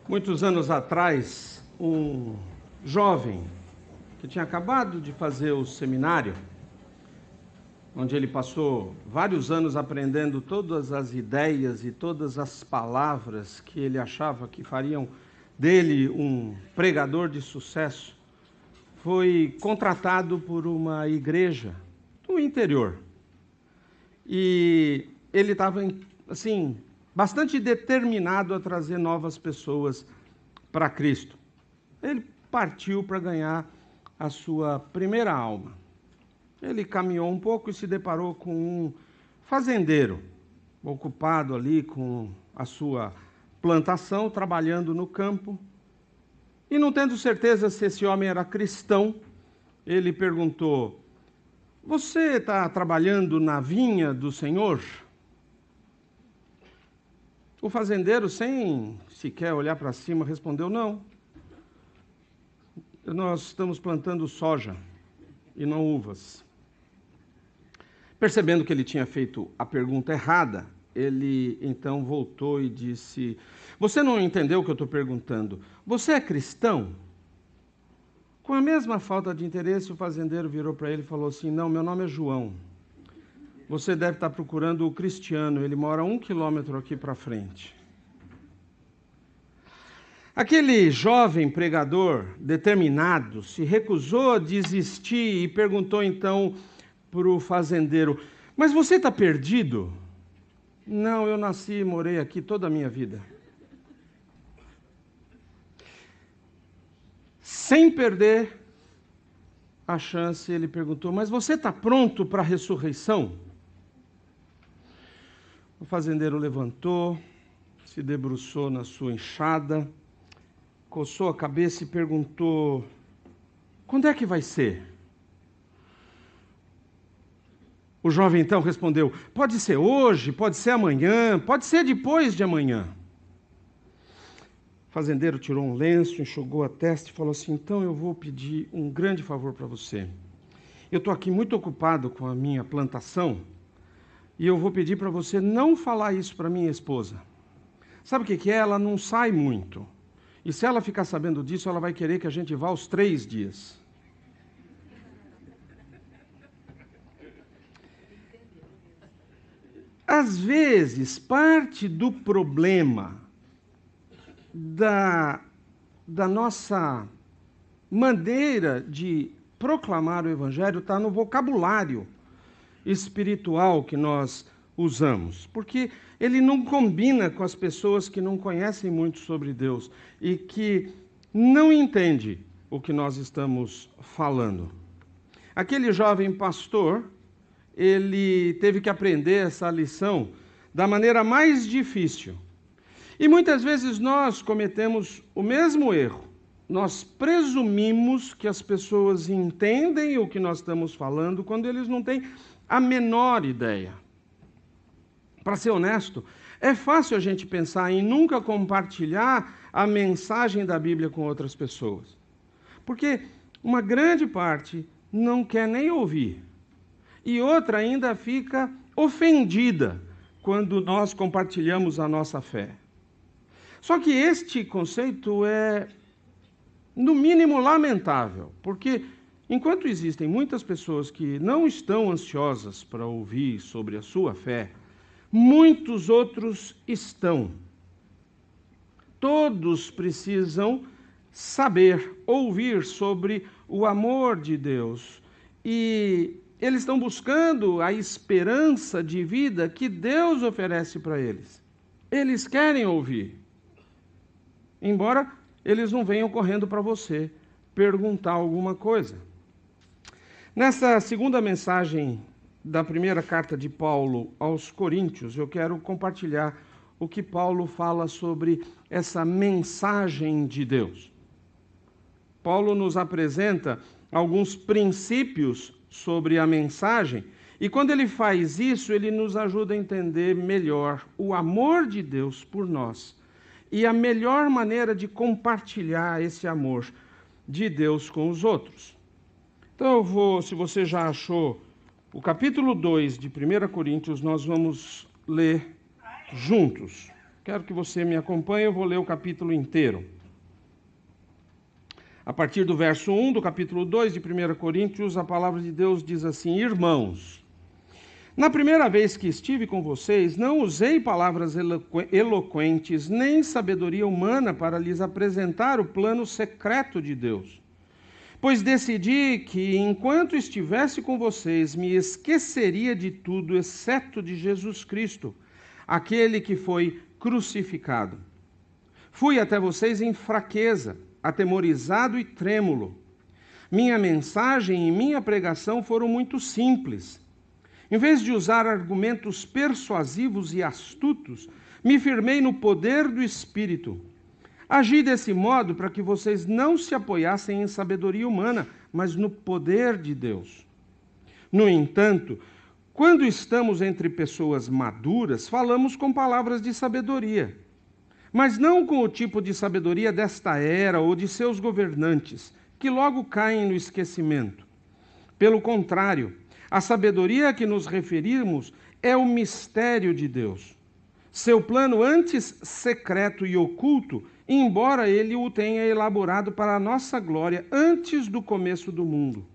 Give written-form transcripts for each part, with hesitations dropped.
Muitos anos atrás, um jovem que tinha acabado de fazer o seminário, onde ele passou vários anos aprendendo todas as ideias e todas as palavras que ele achava que fariam dele um pregador de sucesso, foi contratado por uma igreja do interior. E ele estava, assim, bastante determinado a trazer novas pessoas para Cristo. Ele partiu para ganhar a sua primeira alma. Ele caminhou um pouco e se deparou com um fazendeiro, ocupado ali com a sua plantação, trabalhando no campo. E não tendo certeza se esse homem era cristão, ele perguntou: "Você está trabalhando na vinha do Senhor?" O fazendeiro, sem sequer olhar para cima, respondeu: "Não. Nós estamos plantando soja e não uvas." Percebendo que ele tinha feito a pergunta errada, ele então voltou e disse: "Você não entendeu o que eu estou perguntando? Você é cristão?" Com a mesma falta de interesse, o fazendeiro virou para ele e falou assim: "Não, meu nome é João. Você deve estar procurando o Cristiano, ele mora 1 quilômetro aqui para frente." Aquele jovem pregador determinado se recusou a desistir e perguntou então para o fazendeiro: "Mas você está perdido?" "Não, eu nasci e morei aqui toda a minha vida." Sem perder a chance, ele perguntou: "Mas você está pronto para a ressurreição?" O fazendeiro levantou, se debruçou na sua enxada, coçou a cabeça e perguntou: "Quando é que vai ser?" O jovem então respondeu: "Pode ser hoje, pode ser amanhã, pode ser depois de amanhã." O fazendeiro tirou um lenço, enxugou a testa e falou assim: "Então eu vou pedir um grande favor para você. Eu estou aqui muito ocupado com a minha plantação e eu vou pedir para você não falar isso para minha esposa. Sabe o que é? Ela não sai muito. E se ela ficar sabendo disso, ela vai querer que a gente vá aos 3 dias." Às vezes, parte do problema da nossa maneira de proclamar o Evangelho está no vocabulário espiritual que nós usamos, porque ele não combina com as pessoas que não conhecem muito sobre Deus e que não entendem o que nós estamos falando. Aquele jovem pastor, ele teve que aprender essa lição da maneira mais difícil. E muitas vezes nós cometemos o mesmo erro. Nós presumimos que as pessoas entendem o que nós estamos falando quando eles não têm a menor ideia. Para ser honesto, é fácil a gente pensar em nunca compartilhar a mensagem da Bíblia com outras pessoas. Porque uma grande parte não quer nem ouvir. E outra ainda fica ofendida quando nós compartilhamos a nossa fé. Só que este conceito é, no mínimo, lamentável, porque enquanto existem muitas pessoas que não estão ansiosas para ouvir sobre a sua fé, muitos outros estão. Todos precisam saber, ouvir sobre o amor de Deus. E eles estão buscando a esperança de vida que Deus oferece para eles. Eles querem ouvir. Embora eles não venham correndo para você perguntar alguma coisa. Nessa segunda mensagem da primeira carta de Paulo aos Coríntios, eu quero compartilhar o que Paulo fala sobre essa mensagem de Deus. Paulo nos apresenta alguns princípios sobre a mensagem, e quando ele faz isso, ele nos ajuda a entender melhor o amor de Deus por nós e a melhor maneira de compartilhar esse amor de Deus com os outros. Então se você já achou o capítulo 2 de 1 Coríntios, nós vamos ler juntos. Quero que você me acompanhe, eu vou ler o capítulo inteiro. A partir do verso 1 do capítulo 2 de 1 Coríntios, a palavra de Deus diz assim: Irmãos, na primeira vez que estive com vocês, não usei palavras eloquentes, nem sabedoria humana para lhes apresentar o plano secreto de Deus. Pois decidi que, enquanto estivesse com vocês, me esqueceria de tudo, exceto de Jesus Cristo, aquele que foi crucificado. Fui até vocês em fraqueza, atemorizado e trêmulo. Minha mensagem e minha pregação foram muito simples. Em vez de usar argumentos persuasivos e astutos, me firmei no poder do Espírito. Agi desse modo para que vocês não se apoiassem em sabedoria humana, mas no poder de Deus. No entanto, quando estamos entre pessoas maduras, falamos com palavras de sabedoria, mas não com o tipo de sabedoria desta era ou de seus governantes, que logo caem no esquecimento. Pelo contrário, a sabedoria a que nos referimos é o mistério de Deus. Seu plano antes secreto e oculto, embora ele o tenha elaborado para a nossa glória antes do começo do mundo.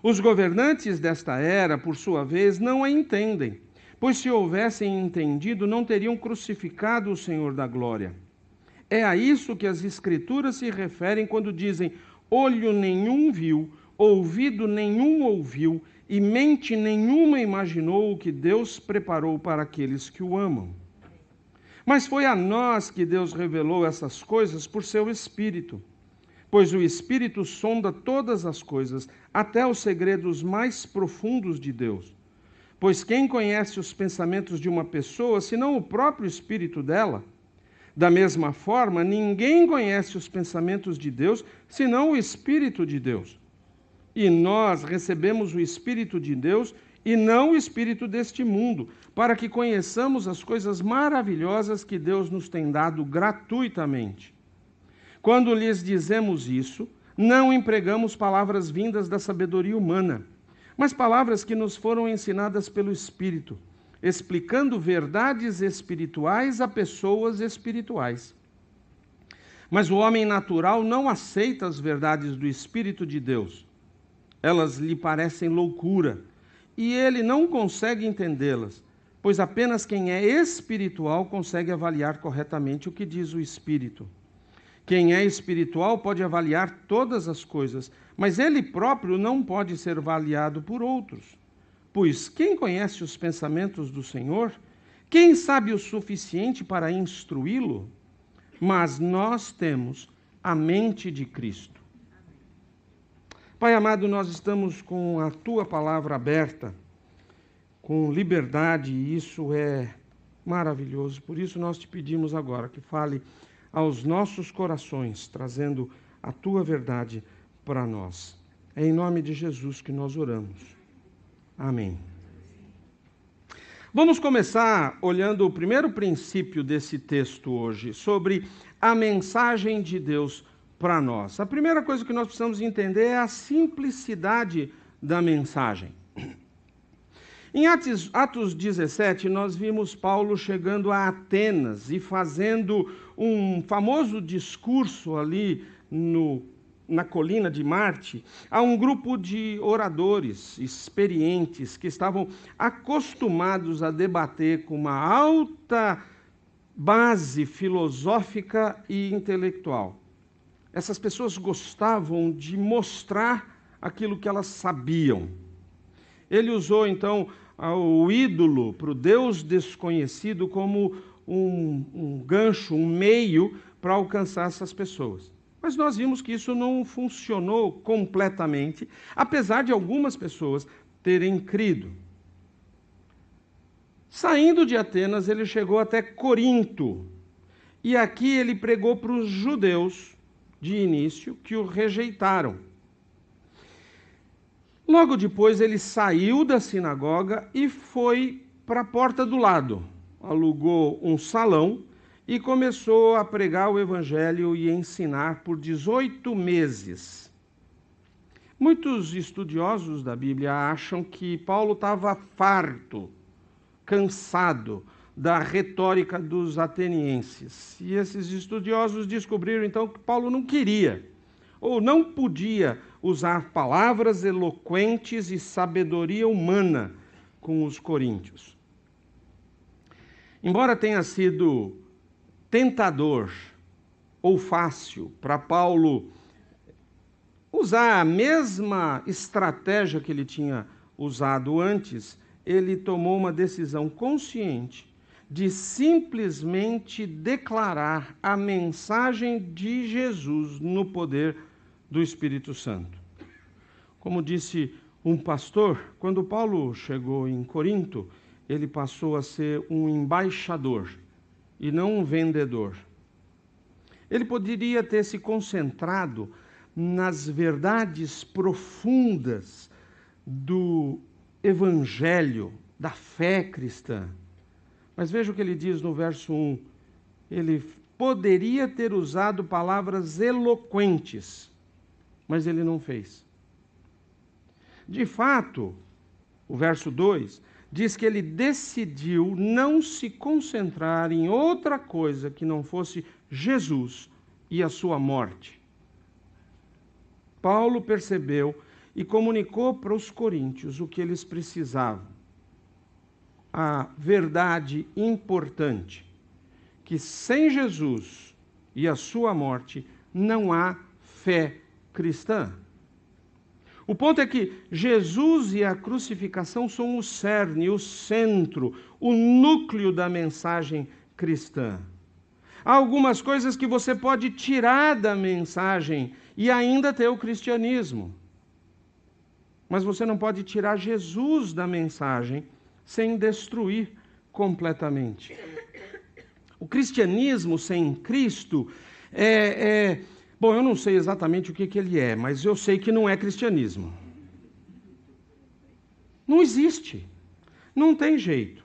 Os governantes desta era, por sua vez, não a entendem, pois se houvessem entendido, não teriam crucificado o Senhor da glória. É a isso que as Escrituras se referem quando dizem: olho nenhum viu, ouvido nenhum ouviu, e mente nenhuma imaginou o que Deus preparou para aqueles que o amam. Mas foi a nós que Deus revelou essas coisas por seu Espírito, pois o Espírito sonda todas as coisas, até os segredos mais profundos de Deus. Pois quem conhece os pensamentos de uma pessoa, senão o próprio Espírito dela? Da mesma forma, ninguém conhece os pensamentos de Deus, senão o Espírito de Deus. E nós recebemos o Espírito de Deus e não o espírito deste mundo, para que conheçamos as coisas maravilhosas que Deus nos tem dado gratuitamente. Quando lhes dizemos isso, não empregamos palavras vindas da sabedoria humana, mas palavras que nos foram ensinadas pelo Espírito, explicando verdades espirituais a pessoas espirituais. Mas o homem natural não aceita as verdades do Espírito de Deus. Elas lhe parecem loucura, e ele não consegue entendê-las, pois apenas quem é espiritual consegue avaliar corretamente o que diz o Espírito. Quem é espiritual pode avaliar todas as coisas, mas ele próprio não pode ser avaliado por outros. Pois quem conhece os pensamentos do Senhor? Quem sabe o suficiente para instruí-lo? Mas nós temos a mente de Cristo. Pai amado, nós estamos com a Tua palavra aberta, com liberdade, e isso é maravilhoso. Por isso nós te pedimos agora que fale aos nossos corações, trazendo a Tua verdade para nós. É em nome de Jesus que nós oramos. Amém. Vamos começar olhando o primeiro princípio desse texto hoje, sobre a mensagem de Deus para nós. A primeira coisa que nós precisamos entender é a simplicidade da mensagem. Em Atos 17, nós vimos Paulo chegando a Atenas e fazendo um famoso discurso ali na colina de Marte, a um grupo de oradores experientes que estavam acostumados a debater com uma alta base filosófica e intelectual. Essas pessoas gostavam de mostrar aquilo que elas sabiam. Ele usou, então, o ídolo para o Deus desconhecido como um gancho, um meio para alcançar essas pessoas. Mas nós vimos que isso não funcionou completamente, apesar de algumas pessoas terem crido. Saindo de Atenas, ele chegou até Corinto. E aqui ele pregou para os judeus, de início, que o rejeitaram. Logo depois ele saiu da sinagoga e foi para a porta do lado. Alugou um salão e começou a pregar o evangelho e ensinar por 18 meses. Muitos estudiosos da Bíblia acham que Paulo estava farto, cansado da retórica dos atenienses. E esses estudiosos descobriram então que Paulo não queria, ou não podia usar palavras eloquentes e sabedoria humana com os coríntios. Embora tenha sido tentador ou fácil para Paulo usar a mesma estratégia que ele tinha usado antes, ele tomou uma decisão consciente de simplesmente declarar a mensagem de Jesus no poder do Espírito Santo. Como disse um pastor, quando Paulo chegou em Corinto, ele passou a ser um embaixador e não um vendedor. Ele poderia ter se concentrado nas verdades profundas do Evangelho, da fé cristã. Mas veja o que ele diz no verso 1. Ele poderia ter usado palavras eloquentes, mas ele não fez. De fato, o verso 2 diz que ele decidiu não se concentrar em outra coisa que não fosse Jesus e a sua morte. Paulo percebeu e comunicou para os coríntios o que eles precisavam. A verdade importante, que sem Jesus e a sua morte não há fé cristã. O ponto é que Jesus e a crucificação são o cerne, o centro, o núcleo da mensagem cristã. Há algumas coisas que você pode tirar da mensagem e ainda ter o cristianismo. Mas você não pode tirar Jesus da mensagem sem destruir completamente. O cristianismo sem Cristo bom, eu não sei exatamente o que ele é, mas eu sei que não é cristianismo. Não existe. Não tem jeito.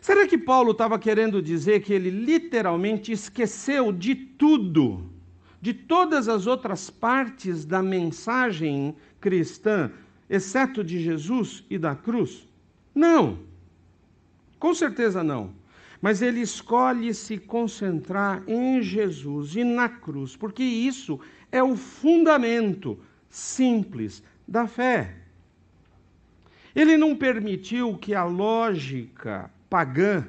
Será que Paulo estava querendo dizer que ele literalmente esqueceu de tudo, de todas as outras partes da mensagem cristã, exceto de Jesus e da cruz? Não. Com certeza não. Mas ele escolhe se concentrar em Jesus e na cruz, porque isso é o fundamento simples da fé. Ele não permitiu que a lógica pagã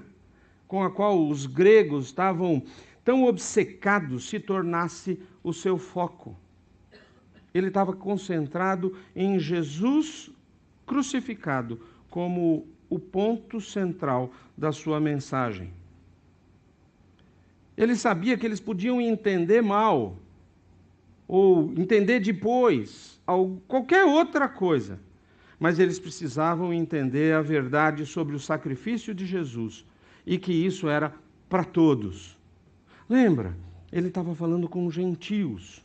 com a qual os gregos estavam tão obcecados se tornasse o seu foco. Ele estava concentrado em Jesus crucificado como o ponto central da sua mensagem. Ele sabia que eles podiam entender mal, ou entender depois, qualquer outra coisa, mas eles precisavam entender a verdade sobre o sacrifício de Jesus, e que isso era para todos. Lembra? Ele estava falando com gentios,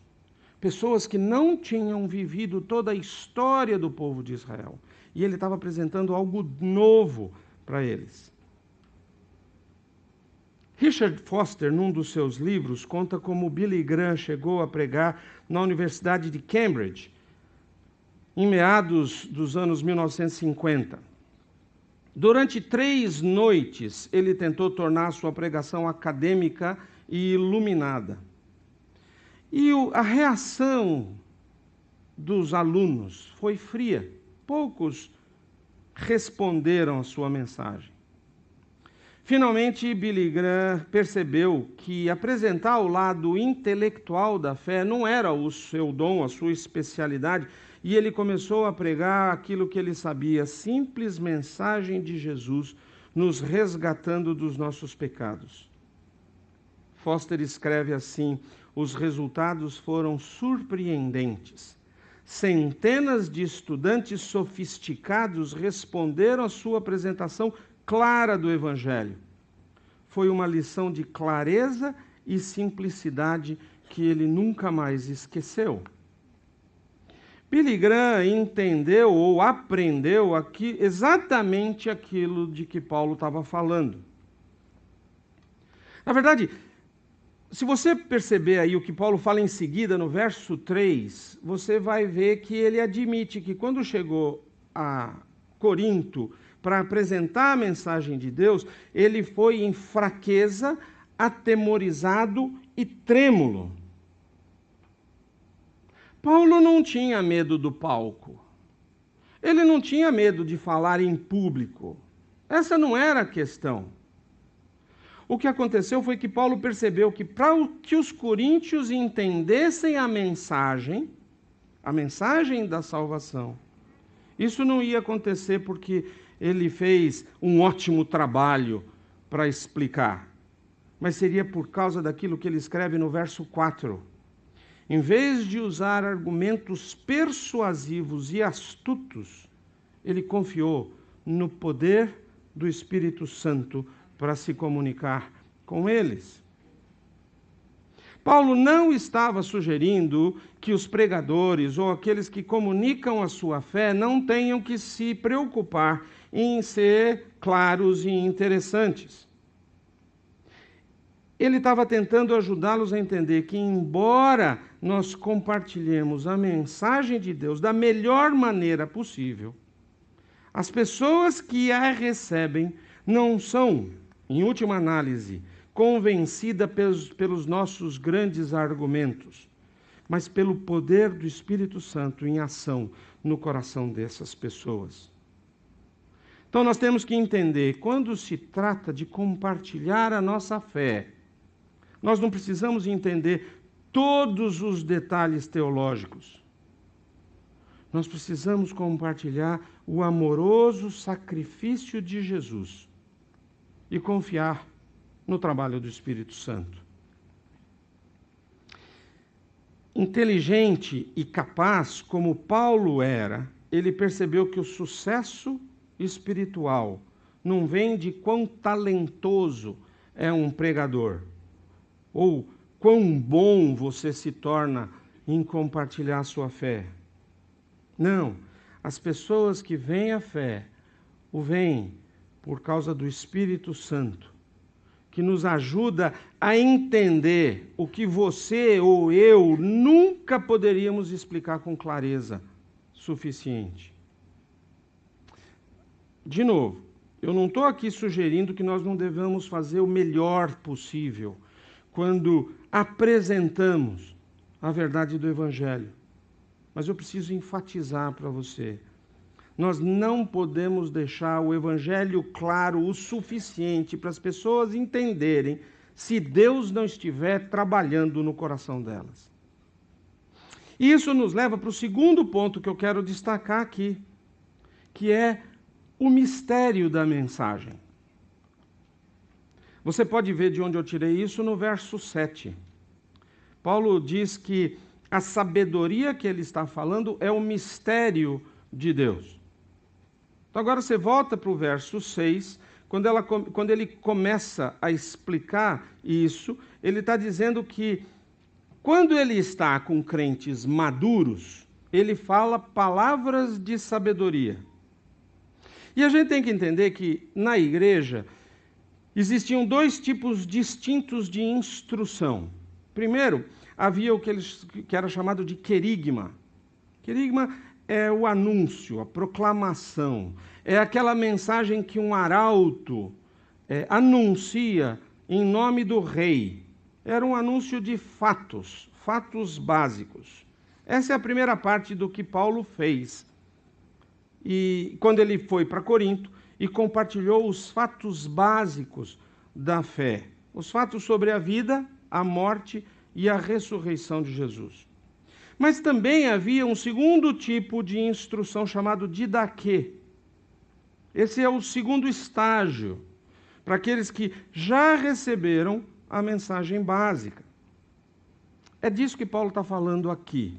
pessoas que não tinham vivido toda a história do povo de Israel. E ele estava apresentando algo novo para eles. Richard Foster, num dos seus livros, conta como Billy Graham chegou a pregar na Universidade de Cambridge, em meados dos anos 1950. Durante 3 noites, ele tentou tornar sua pregação acadêmica e iluminada. E a reação dos alunos foi fria. Poucos responderam à sua mensagem. Finalmente, Billy Graham percebeu que apresentar o lado intelectual da fé não era o seu dom, a sua especialidade, e ele começou a pregar aquilo que ele sabia, a simples mensagem de Jesus nos resgatando dos nossos pecados. Foster escreve assim: os resultados foram surpreendentes. Centenas de estudantes sofisticados responderam à sua apresentação clara do Evangelho. Foi uma lição de clareza e simplicidade que ele nunca mais esqueceu. Billy Graham entendeu ou aprendeu exatamente aquilo de que Paulo estava falando. Na verdade, se você perceber aí o que Paulo fala em seguida, no verso 3, você vai ver que ele admite que quando chegou a Corinto para apresentar a mensagem de Deus, ele foi em fraqueza, atemorizado e trêmulo. Paulo não tinha medo do palco. Ele não tinha medo de falar em público. Essa não era a questão. O que aconteceu foi que Paulo percebeu que para que os coríntios entendessem a mensagem da salvação, isso não ia acontecer porque ele fez um ótimo trabalho para explicar, mas seria por causa daquilo que ele escreve no verso 4. Em vez de usar argumentos persuasivos e astutos, ele confiou no poder do Espírito Santo para se comunicar com eles. Paulo não estava sugerindo que os pregadores ou aqueles que comunicam a sua fé não tenham que se preocupar em ser claros e interessantes. Ele estava tentando ajudá-los a entender que, embora nós compartilhemos a mensagem de Deus da melhor maneira possível, as pessoas que a recebem não são, em última análise, convencidas pelos nossos grandes argumentos, mas pelo poder do Espírito Santo em ação no coração dessas pessoas. Então nós temos que entender, quando se trata de compartilhar a nossa fé, nós não precisamos entender todos os detalhes teológicos. Nós precisamos compartilhar o amoroso sacrifício de Jesus e confiar no trabalho do Espírito Santo. Inteligente e capaz como Paulo era, ele percebeu que o sucesso espiritual não vem de quão talentoso é um pregador, ou quão bom você se torna em compartilhar a sua fé. Não, as pessoas que veem a fé, o veem por causa do Espírito Santo, que nos ajuda a entender o que você ou eu nunca poderíamos explicar com clareza suficiente. De novo, eu não estou aqui sugerindo que nós não devemos fazer o melhor possível quando apresentamos a verdade do Evangelho. Mas eu preciso enfatizar para você, nós não podemos deixar o Evangelho claro o suficiente para as pessoas entenderem se Deus não estiver trabalhando no coração delas. E isso nos leva para o segundo ponto que eu quero destacar aqui, que é o mistério da mensagem. Você pode ver de onde eu tirei isso no verso 7. Paulo diz que a sabedoria que ele está falando é o mistério de Deus. Então agora você volta para o verso 6, quando ele começa a explicar isso, ele está dizendo que quando ele está com crentes maduros, ele fala palavras de sabedoria. E a gente tem que entender que na igreja existiam dois tipos distintos de instrução. Primeiro, havia o que era chamado de querigma. Querigma é o anúncio, a proclamação. É aquela mensagem que um arauto anuncia em nome do rei. Era um anúncio de fatos básicos. Essa é a primeira parte do que Paulo fez. E quando ele foi para Corinto e compartilhou os fatos básicos da fé. Os fatos sobre a vida, a morte e a ressurreição de Jesus. Mas também havia um segundo tipo de instrução chamado didaquê. Esse é o segundo estágio, para aqueles que já receberam a mensagem básica. É disso que Paulo está falando aqui.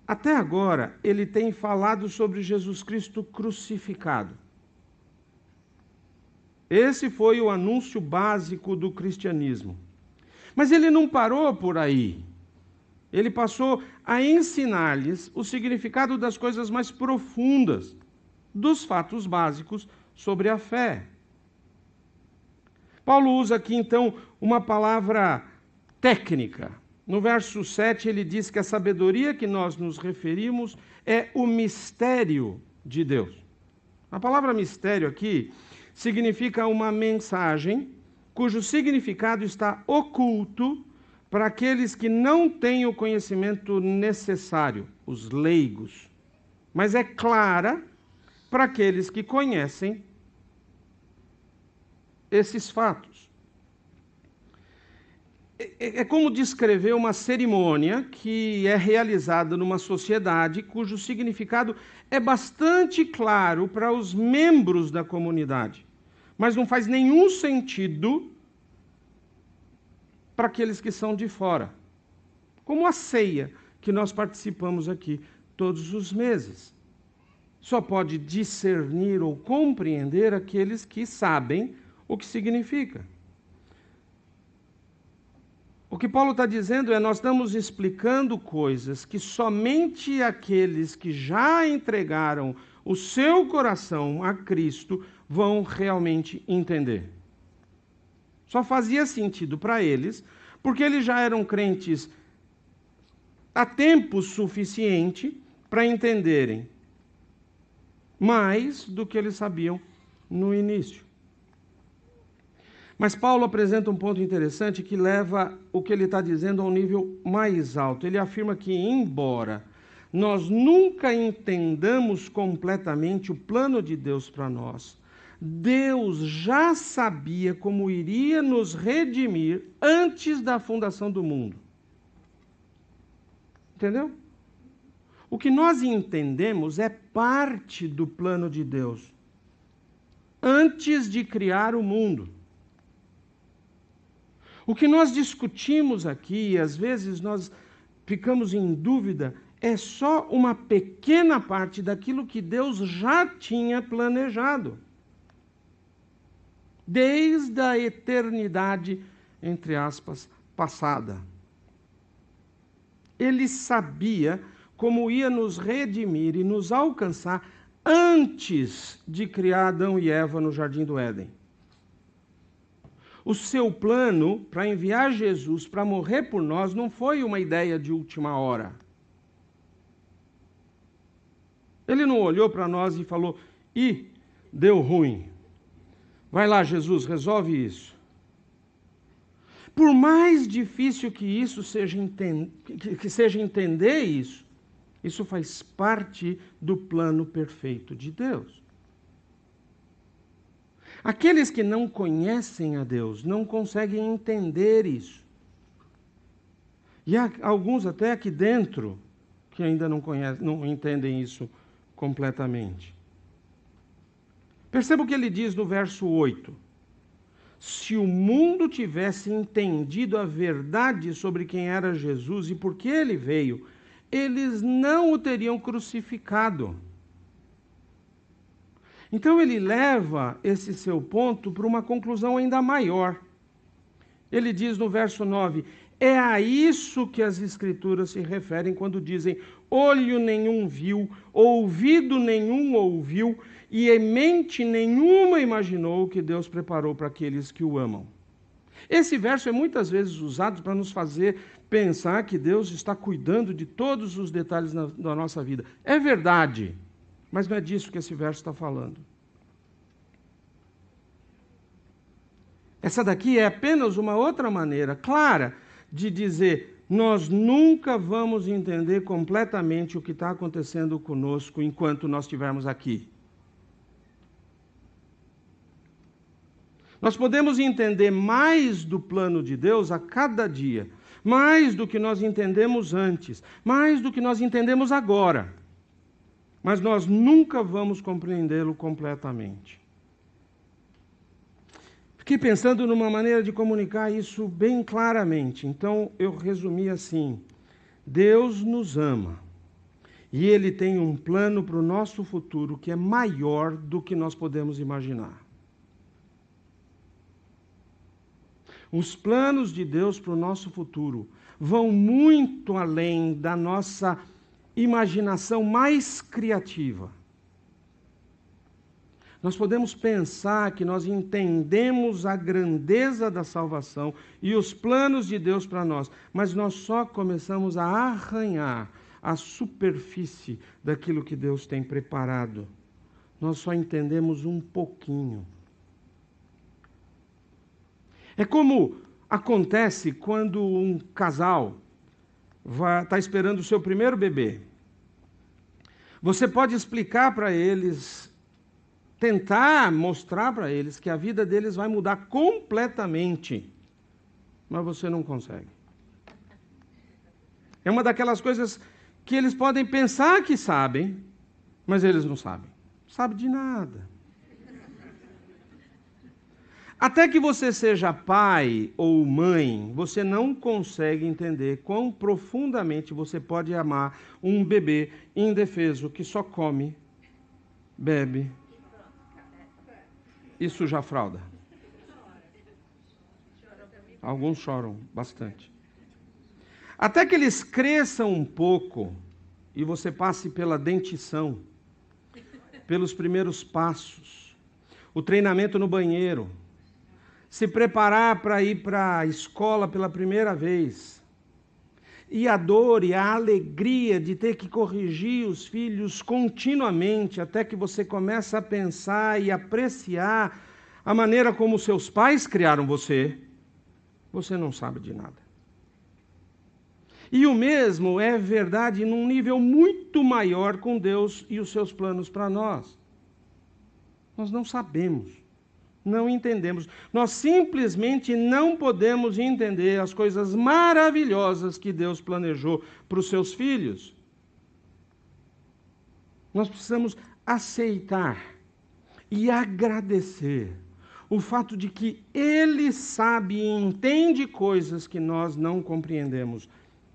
Até agora, ele tem falado sobre Jesus Cristo crucificado. Esse foi o anúncio básico do cristianismo. Mas ele não parou por aí. Ele passou a ensinar-lhes o significado das coisas mais profundas, dos fatos básicos sobre a fé. Paulo usa aqui, então, uma palavra técnica. No verso 7, ele diz que a sabedoria que nós nos referimos é o mistério de Deus. A palavra mistério aqui significa uma mensagem cujo significado está oculto para aqueles que não têm o conhecimento necessário, os leigos, mas é clara para aqueles que conhecem esses fatos. É como descrever uma cerimônia que é realizada numa sociedade cujo significado é bastante claro para os membros da comunidade, mas não faz nenhum sentido para aqueles que são de fora. Como a ceia que nós participamos aqui todos os meses. Só pode discernir ou compreender aqueles que sabem o que significa. O que Paulo está dizendo é: nós estamos explicando coisas que somente aqueles que já entregaram o seu coração a Cristo vão realmente entender. Só fazia sentido para eles, porque eles já eram crentes há tempo suficiente para entenderem mais do que eles sabiam no início. Mas Paulo apresenta um ponto interessante que leva o que ele está dizendo a um nível mais alto. Ele afirma que, embora nós nunca entendamos completamente o plano de Deus para nós, Deus já sabia como iria nos redimir antes da fundação do mundo. Entendeu? O que nós entendemos é parte do plano de Deus antes de criar o mundo. O que nós discutimos aqui, e às vezes nós ficamos em dúvida, é só uma pequena parte daquilo que Deus já tinha planejado. Desde a eternidade, entre aspas, passada. Ele sabia como ia nos redimir e nos alcançar antes de criar Adão e Eva no Jardim do Éden. O seu plano para enviar Jesus para morrer por nós não foi uma ideia de última hora. Ele não olhou para nós e falou: "Ih, deu ruim. Vai lá, Jesus, resolve isso." Por mais difícil que isso seja, entender isso faz parte do plano perfeito de Deus. Aqueles que não conhecem a Deus não conseguem entender isso. E há alguns até aqui dentro que ainda não entendem isso completamente. Perceba o que ele diz no verso 8. Se o mundo tivesse entendido a verdade sobre quem era Jesus e por que ele veio, eles não o teriam crucificado. Então ele leva esse seu ponto para uma conclusão ainda maior. Ele diz no verso 9: é a isso que as Escrituras se referem quando dizem: olho nenhum viu, ouvido nenhum ouviu, e em mente nenhuma imaginou o que Deus preparou para aqueles que o amam. Esse verso é muitas vezes usado para nos fazer pensar que Deus está cuidando de todos os detalhes da nossa vida. É verdade, mas não é disso que esse verso está falando. Essa daqui é apenas uma outra maneira clara de dizer: nós nunca vamos entender completamente o que está acontecendo conosco enquanto nós estivermos aqui. Nós podemos entender mais do plano de Deus a cada dia, mais do que nós entendemos antes, mais do que nós entendemos agora. Mas nós nunca vamos compreendê-lo completamente. Fiquei pensando numa maneira de comunicar isso bem claramente. Então eu resumi assim: Deus nos ama e Ele tem um plano para o nosso futuro que é maior do que nós podemos imaginar. Os planos de Deus para o nosso futuro vão muito além da nossa imaginação mais criativa. Nós podemos pensar que nós entendemos a grandeza da salvação e os planos de Deus para nós, mas nós só começamos a arranhar a superfície daquilo que Deus tem preparado. Nós só entendemos um pouquinho. É como acontece quando um casal está esperando o seu primeiro bebê. Você pode explicar para eles, tentar mostrar para eles que a vida deles vai mudar completamente, mas você não consegue. É uma daquelas coisas que eles podem pensar que sabem, mas eles não sabem. Sabe de nada. Até que você seja pai ou mãe, você não consegue entender quão profundamente você pode amar um bebê indefeso que só come, bebe e suja a fralda. Alguns choram bastante. Até que eles cresçam um pouco e você passe pela dentição, pelos primeiros passos, o treinamento no banheiro, se preparar para ir para a escola pela primeira vez, e a dor e a alegria de ter que corrigir os filhos continuamente, até que você começa a pensar e apreciar a maneira como seus pais criaram você, você não sabe de nada. E o mesmo é verdade num nível muito maior com Deus e os seus planos para nós. Nós não sabemos, não entendemos. Nós simplesmente não podemos entender as coisas maravilhosas que Deus planejou para os seus filhos. Nós precisamos aceitar e agradecer o fato de que Ele sabe e entende coisas que nós não compreendemos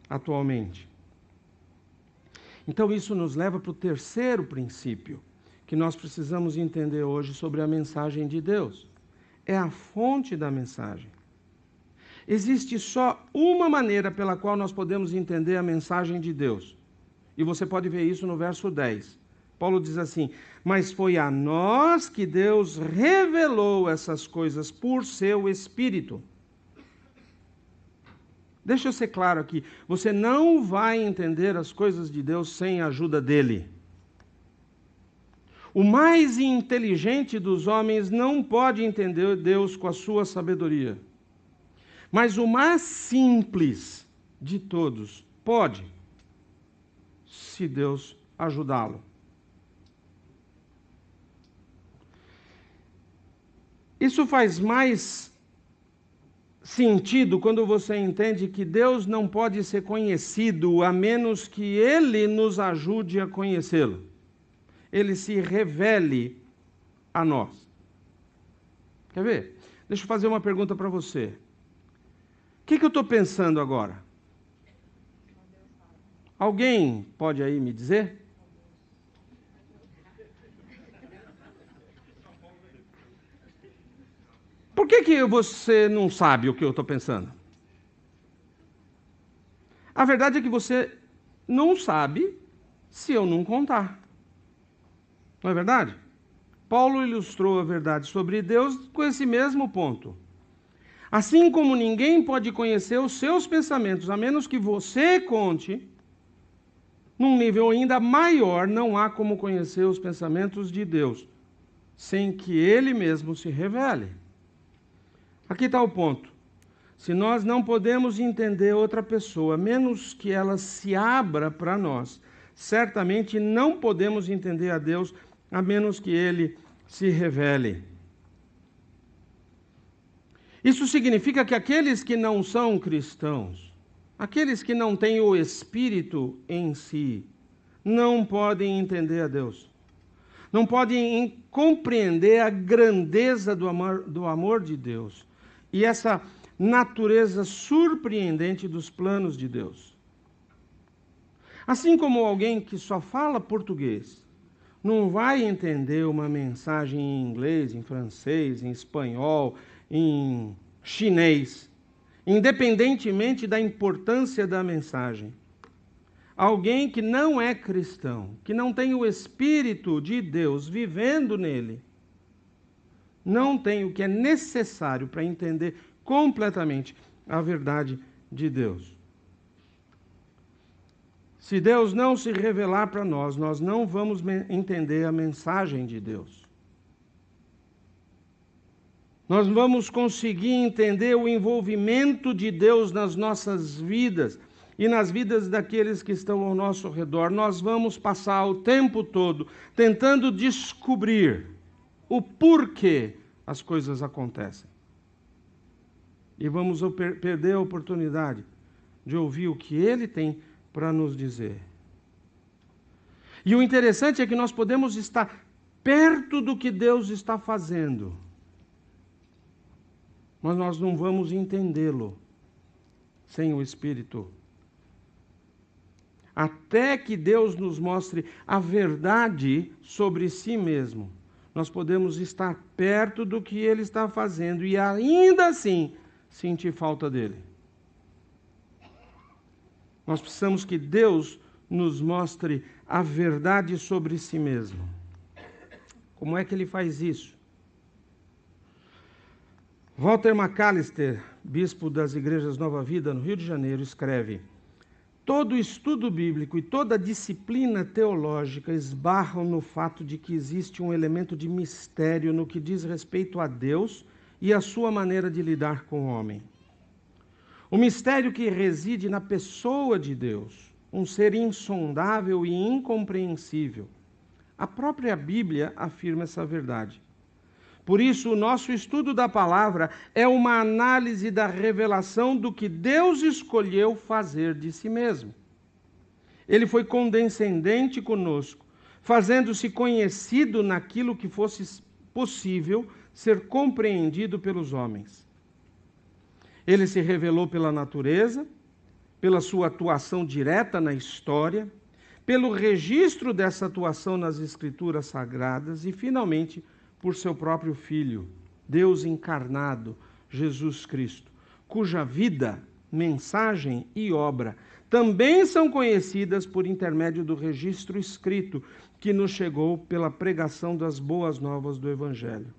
atualmente. Então isso nos leva para o terceiro princípio que nós precisamos entender hoje sobre a mensagem de Deus. É a fonte da mensagem. Existe só uma maneira pela qual nós podemos entender a mensagem de Deus. E você pode ver isso no verso 10. Paulo diz assim: mas foi a nós que Deus revelou essas coisas por seu Espírito. Deixa eu ser claro aqui, você não vai entender as coisas de Deus sem a ajuda dele. O mais inteligente dos homens não pode entender Deus com a sua sabedoria. Mas o mais simples de todos pode, se Deus ajudá-lo. Isso faz mais sentido quando você entende que Deus não pode ser conhecido a menos que Ele nos ajude a conhecê-lo. Ele se revele a nós. Quer ver? Deixa eu fazer uma pergunta para você. O que eu estou pensando agora? Alguém pode aí me dizer? Por que você não sabe o que eu estou pensando? A verdade é que você não sabe se eu não contar. Não é verdade? Paulo ilustrou a verdade sobre Deus com esse mesmo ponto. Assim como ninguém pode conhecer os seus pensamentos, a menos que você conte, num nível ainda maior, não há como conhecer os pensamentos de Deus, sem que Ele mesmo se revele. Aqui está o ponto. Se nós não podemos entender outra pessoa, menos que ela se abra para nós, certamente não podemos entender a Deus, a menos que Ele se revele. Isso significa que aqueles que não são cristãos, aqueles que não têm o Espírito em si, não podem entender a Deus. Não podem compreender a grandeza do amor de Deus e essa natureza surpreendente dos planos de Deus. Assim como alguém que só fala português não vai entender uma mensagem em inglês, em francês, em espanhol, em chinês, independentemente da importância da mensagem. Alguém que não é cristão, que não tem o Espírito de Deus vivendo nele, não tem o que é necessário para entender completamente a verdade de Deus. Se Deus não se revelar para nós, nós não vamos entender a mensagem de Deus. Nós vamos conseguir entender o envolvimento de Deus nas nossas vidas e nas vidas daqueles que estão ao nosso redor. Nós vamos passar o tempo todo tentando descobrir o porquê as coisas acontecem. E vamos perder a oportunidade de ouvir o que Ele tem para nos dizer. E o interessante é que nós podemos estar perto do que Deus está fazendo, mas nós não vamos entendê-lo sem o Espírito. Até que Deus nos mostre a verdade sobre si mesmo, nós podemos estar perto do que Ele está fazendo e ainda assim sentir falta dele. Nós precisamos que Deus nos mostre a verdade sobre si mesmo. Como é que Ele faz isso? Walter McAllister, bispo das Igrejas Nova Vida, no Rio de Janeiro, escreve: todo estudo bíblico e toda disciplina teológica esbarram no fato de que existe um elemento de mistério no que diz respeito a Deus e a sua maneira de lidar com o homem. O mistério que reside na pessoa de Deus, um ser insondável e incompreensível. A própria Bíblia afirma essa verdade. Por isso, o nosso estudo da palavra é uma análise da revelação do que Deus escolheu fazer de si mesmo. Ele foi condescendente conosco, fazendo-se conhecido naquilo que fosse possível ser compreendido pelos homens. Ele se revelou pela natureza, pela sua atuação direta na história, pelo registro dessa atuação nas Escrituras Sagradas e, finalmente, por seu próprio Filho, Deus encarnado, Jesus Cristo, cuja vida, mensagem e obra também são conhecidas por intermédio do registro escrito que nos chegou pela pregação das boas novas do Evangelho.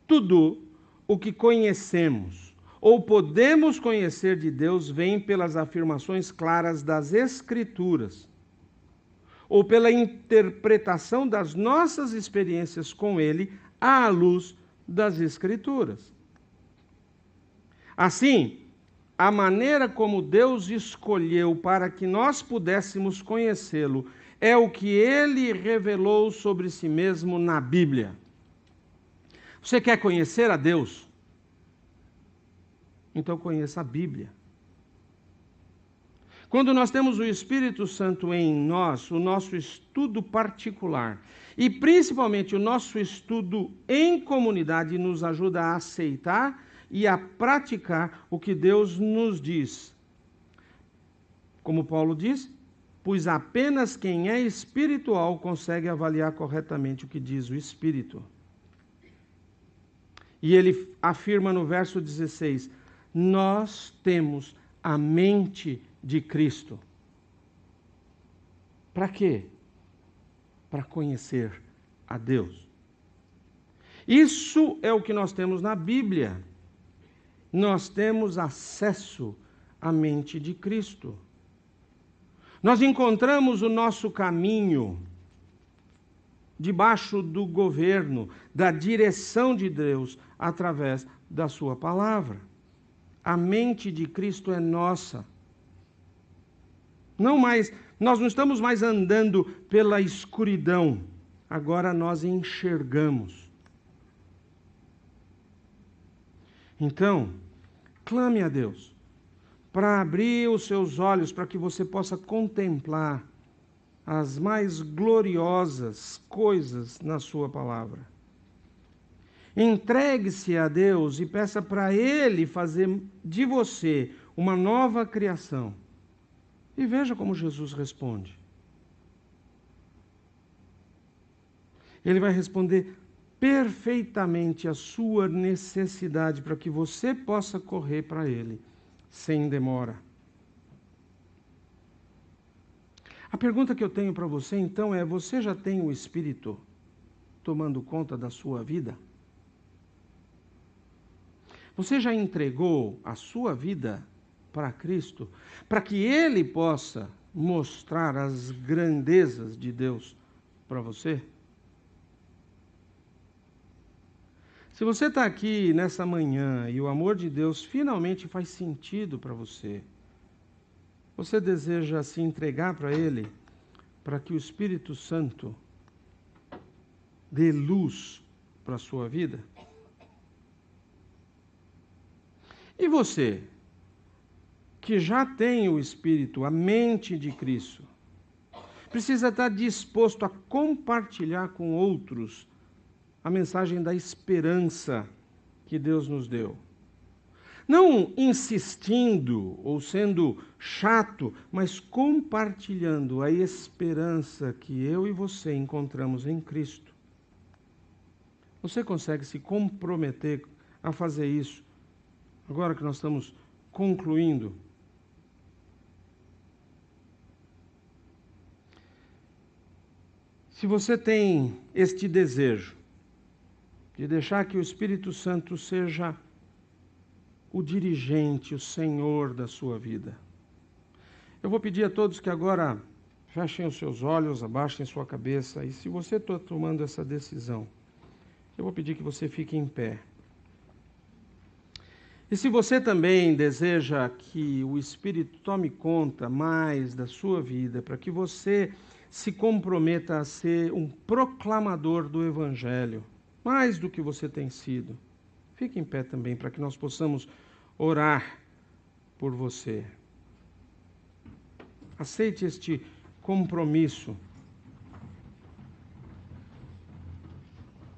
Tudo o que conhecemos ou podemos conhecer de Deus vem pelas afirmações claras das Escrituras, ou pela interpretação das nossas experiências com Ele à luz das Escrituras. Assim, a maneira como Deus escolheu para que nós pudéssemos conhecê-lo é o que Ele revelou sobre si mesmo na Bíblia. Você quer conhecer a Deus? Então conheça a Bíblia. Quando nós temos o Espírito Santo em nós, o nosso estudo particular, e principalmente o nosso estudo em comunidade, nos ajuda a aceitar e a praticar o que Deus nos diz. Como Paulo diz, pois apenas quem é espiritual consegue avaliar corretamente o que diz o Espírito. E ele afirma no verso 16, nós temos a mente de Cristo. Para quê? Para conhecer a Deus. Isso é o que nós temos na Bíblia. Nós temos acesso à mente de Cristo. Nós encontramos o nosso caminho debaixo do governo, da direção de Deus, através da sua palavra. A mente de Cristo é nossa. Nós não estamos mais andando pela escuridão, agora nós enxergamos. Então, clame a Deus para abrir os seus olhos para que você possa contemplar as mais gloriosas coisas na sua palavra. Entregue-se a Deus e peça para Ele fazer de você uma nova criação. E veja como Jesus responde. Ele vai responder perfeitamente a sua necessidade para que você possa correr para Ele sem demora. A pergunta que eu tenho para você então é: você já tem o Espírito tomando conta da sua vida? Você já entregou a sua vida para Cristo, para que Ele possa mostrar as grandezas de Deus para você? Se você está aqui nessa manhã e o amor de Deus finalmente faz sentido para você, você deseja se entregar para Ele, para que o Espírito Santo dê luz para a sua vida? E você, que já tem o Espírito, a mente de Cristo, precisa estar disposto a compartilhar com outros a mensagem da esperança que Deus nos deu. Não insistindo ou sendo chato, mas compartilhando a esperança que eu e você encontramos em Cristo. Você consegue se comprometer a fazer isso agora que nós estamos concluindo? Se você tem este desejo de deixar que o Espírito Santo seja o dirigente, o Senhor da sua vida, eu vou pedir a todos que agora fechem os seus olhos, abaixem sua cabeça, e se você está tomando essa decisão, eu vou pedir que você fique em pé. E se você também deseja que o Espírito tome conta mais da sua vida, para que você se comprometa a ser um proclamador do Evangelho, mais do que você tem sido, fique em pé também, para que nós possamos orar por você. Aceite este compromisso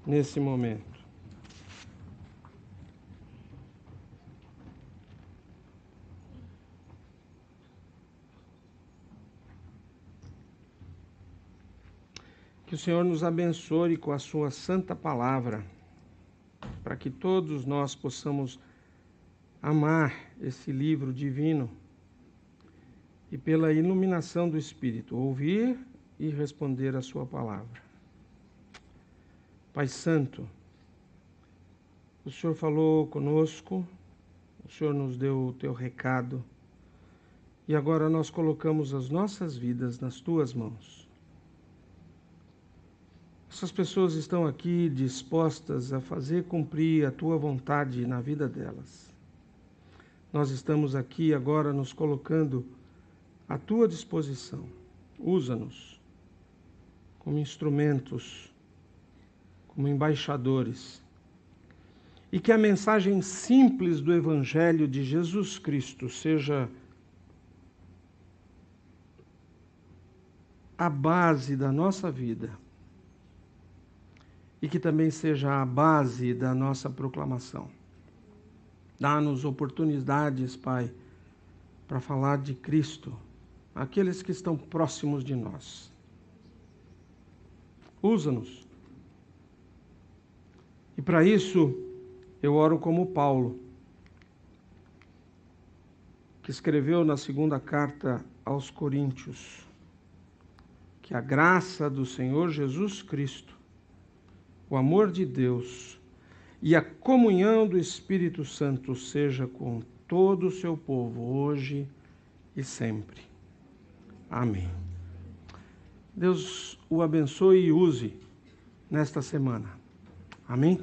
nesse momento. Que o Senhor nos abençoe com a sua santa palavra, para que todos nós possamos amar esse livro divino e, pela iluminação do Espírito, ouvir e responder a sua palavra. Pai Santo, o Senhor falou conosco, o Senhor nos deu o teu recado, e agora nós colocamos as nossas vidas nas tuas mãos. Essas pessoas estão aqui dispostas a fazer cumprir a tua vontade na vida delas. Nós estamos aqui agora nos colocando à tua disposição. Usa-nos como instrumentos, como embaixadores. E que a mensagem simples do Evangelho de Jesus Cristo seja a base da nossa vida. E que também seja a base da nossa proclamação. Dá-nos oportunidades, Pai, para falar de Cristo, àqueles que estão próximos de nós. Usa-nos. E para isso, eu oro como Paulo, que escreveu na segunda carta aos Coríntios, que a graça do Senhor Jesus Cristo, o amor de Deus e a comunhão do Espírito Santo seja com todo o seu povo, hoje e sempre. Amém. Deus o abençoe e use nesta semana. Amém?